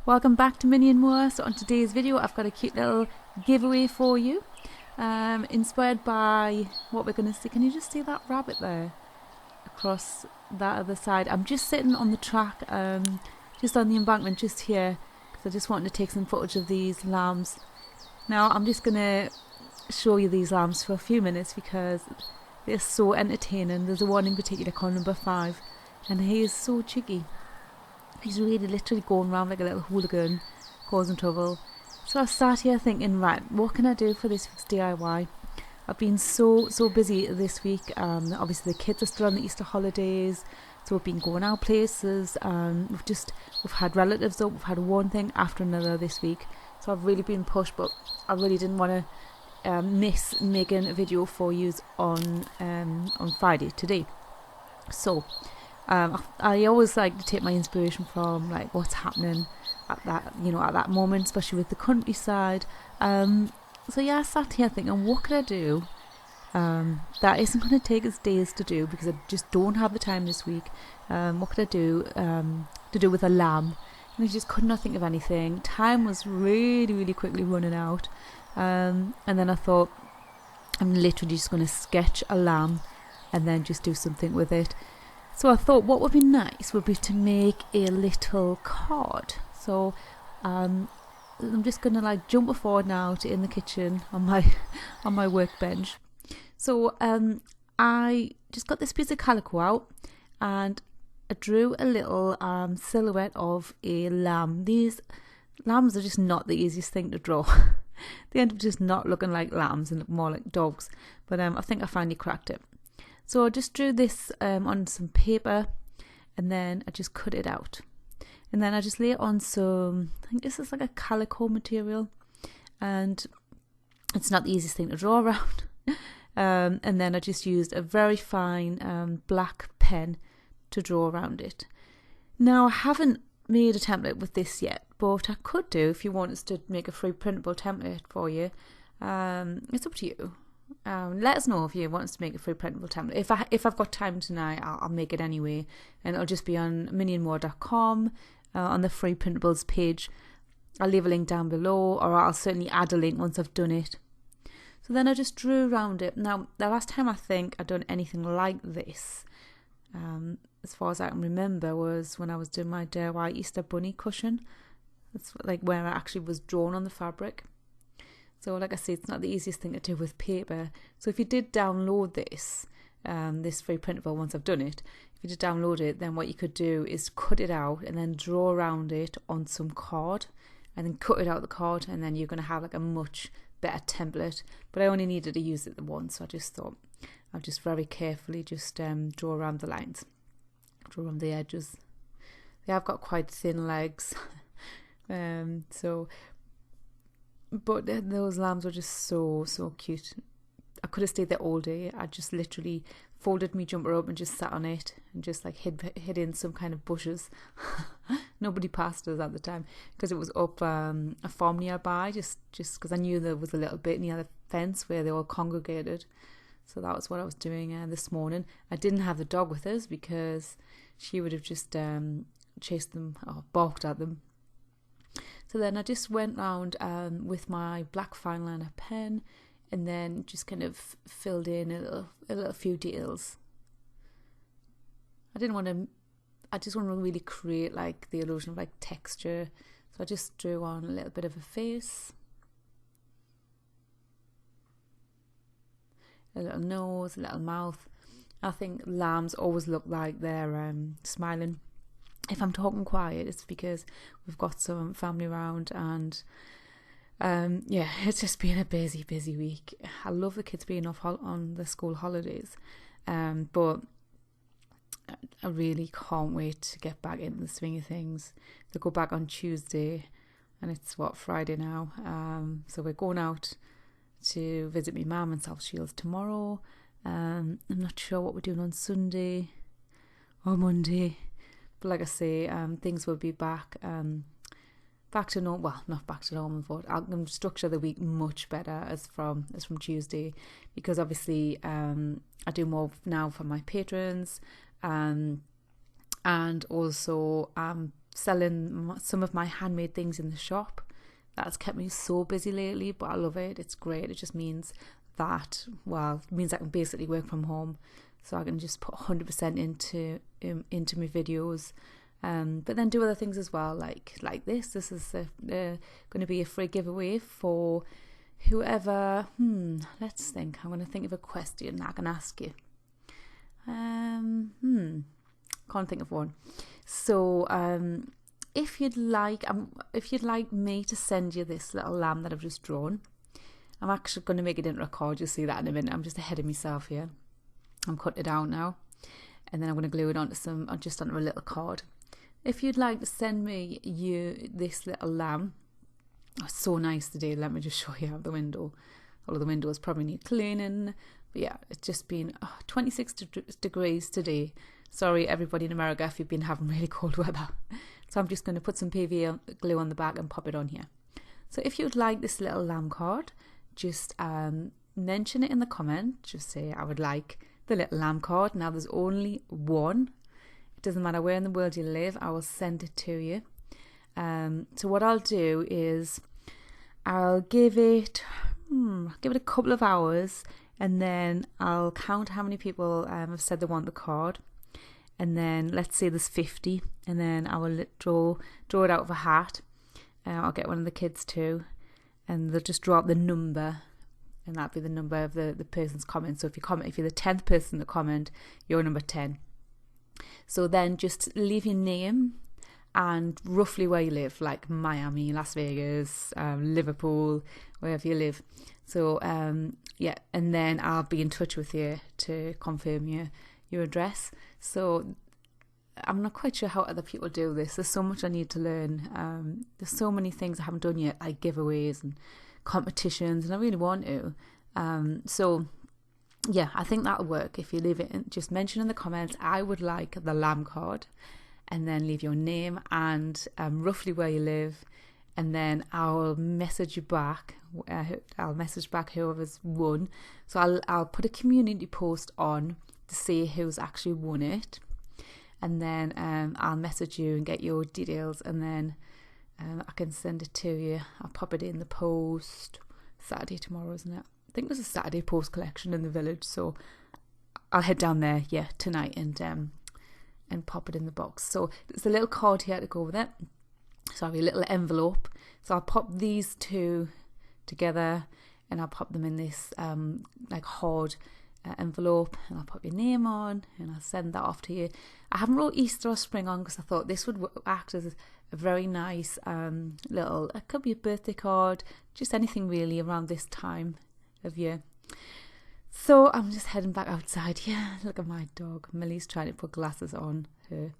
Welcome back to Minnie and Moore. So on today's video I've got a cute little giveaway for you, inspired by what we're going to see. Can you just see that rabbit there across that other side? I'm just sitting on the track, just on the embankment just here, because I just wanted to take some footage of these lambs. Now I'm just going to show you these lambs for a few minutes because they're so entertaining. There's a one in particular called number 5, and he is so cheeky. He's really literally going around like a little hooligan, causing trouble. So I sat here thinking, right, what can I do for this week's DIY? I've been so busy this week. Obviously the kids are still on the Easter holidays, so we've been going out places. We've had relatives up. We've had one thing after another this week. So I've really been pushed, but I really didn't want to miss making a video for you on Friday today. So I always like to take my inspiration from like what's happening at that moment, especially with the countryside. So yeah, I sat here thinking, what could I do that isn't going to take us days to do, because I just don't have the time this week. What could I do to do with a lamb? And I just could not think of anything. Time was really quickly running out, and then I thought, I'm literally just going to sketch a lamb and then just do something with it. So I thought what would be nice would be to make a little card. So I'm just gonna like jump forward now to in the kitchen on my workbench. So I just got this piece of calico out and I drew a little silhouette of a lamb. These lambs are just not the easiest thing to draw. They end up just not looking like lambs and look more like dogs. But I think I finally cracked it. So I just drew this on some paper, and then I just cut it out. And then I just lay it on some, I think this is like a calico material, and it's not the easiest thing to draw around. And then I just used a very fine black pen to draw around it. Now I haven't made a template with this yet, but I could do if you want us to make a free printable template for you. It's up to you. Let us know if you want us to make a free printable template. If I've got time tonight, I'll make it anyway, and it'll just be on minnieandmore.com on the free printables page. I'll leave a link down below, or I'll certainly add a link once I've done it. So then I just drew around it. Now the last time I think I'd done anything like this, as far as I can remember, was when I was doing my DIY Easter bunny cushion. That's like where I actually was drawn on the fabric. So like I said, it's not the easiest thing to do with paper. So if you did download this, this free printable, once I've done it, if you did download it, then what you could do is cut it out and then draw around it on some card, and then cut it out the card, and then you're going to have like a much better template. But I only needed to use it once, so I just thought I'll just very carefully just draw around the lines, draw around the edges. They have got quite thin legs, but those lambs were just so cute. I could have stayed there all day. I just literally folded my jumper up and just sat on it and just like hid in some kind of bushes. Nobody passed us at the time because it was up a farm nearby, just because I knew there was a little bit near the fence where they all congregated. So that was what I was doing this morning. I didn't have the dog with us because she would have just chased them or barked at them. So then I just went round with my black fine liner pen, and then just kind of filled in a few details. I just want to really create like the illusion of like texture. So I just drew on a little bit of a face, a little nose, a little mouth. I think lambs always look like they're smiling. If I'm talking quiet, it's because we've got some family around, and yeah, it's just been a busy week. I love the kids being off on the school holidays, but I really can't wait to get back into the swing of things. They go back on Tuesday, and it's Friday now. So we're going out to visit my mum in South Shields tomorrow. I'm not sure what we're doing on Sunday or Monday. But like I say, things will be back to normal. Well, not back to normal, but I'm going to structure the week much better as from Tuesday, because obviously I do more now for my patrons, and also selling some of my handmade things in the shop. That's kept me so busy lately, but I love it. It's great. It just means that, well, it means I can basically work from home, so I can just put 100% into my videos, but then do other things as well, like this. This is going to be a free giveaway for whoever. Let's think. I'm going to think of a question that I can ask you. Can't think of one. So if you'd like me to send you this little lamb that I've just drawn, I'm actually going to make it into a card. You'll see that in a minute. I'm just ahead of myself here. I'm cutting it out now, and then I'm going to glue it onto a little card. If you'd like to send me this little lamb, oh, it's so nice today. Let me just show you out the window. All of the windows probably need cleaning, but yeah, it's just been 26 degrees today. Sorry everybody in America if you've been having really cold weather. So I'm just going to put some PVA glue on the back and pop it on here. So if you'd like this little lamb card, just mention it in the comment. Just say, I would like the little lamb card. Now there's only one. It doesn't matter where in the world you live, I will send it to you. So what I'll do is I'll give it a couple of hours, and then I'll count how many people have said they want the card. And then let's say there's 50, and then I will draw it out of a hat. I'll get one of the kids too, and they'll just draw out the number, and that'll be the number of the person's comment. So if you're the 10th person to comment, you're number 10. So then just leave your name and roughly where you live, like Miami, Las Vegas, Liverpool, wherever you live. So yeah, and then I'll be in touch with you to confirm your address. So I'm not quite sure how other people do this. There's so much I need to learn. There's so many things I haven't done yet, like giveaways and competitions, and I really want to. So yeah, I think that'll work. If you leave it, just mention in the comments, I would like the lamb card, and then leave your name and roughly where you live, and then I'll message you back. I'll message back whoever's won. So I'll put a community post on to see who's actually won it, and then I'll message you and get your details, and then I can send it to you. I'll pop it in the post Saturday tomorrow, isn't it? I think there's a Saturday post collection in the village, so I'll head down there tonight and pop it in the box. So there's a little card here to go with it. So I have a little envelope. So I'll pop these two together, and I'll pop them in this like hard envelope, and I'll put your name on, and I'll send that off to you. I haven't wrote Easter or spring on because I thought this would act as a very nice little, it could be a birthday card, just anything really around this time of year. So I'm just heading back outside. Yeah, look at my dog. Millie's trying to put glasses on her.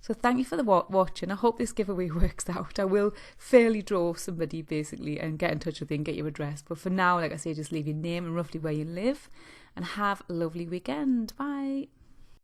So thank you for the watching. I hope this giveaway works out. I will fairly draw somebody basically and get in touch with you and get your address. But for now, like I say, just leave your name and roughly where you live, and have a lovely weekend. Bye.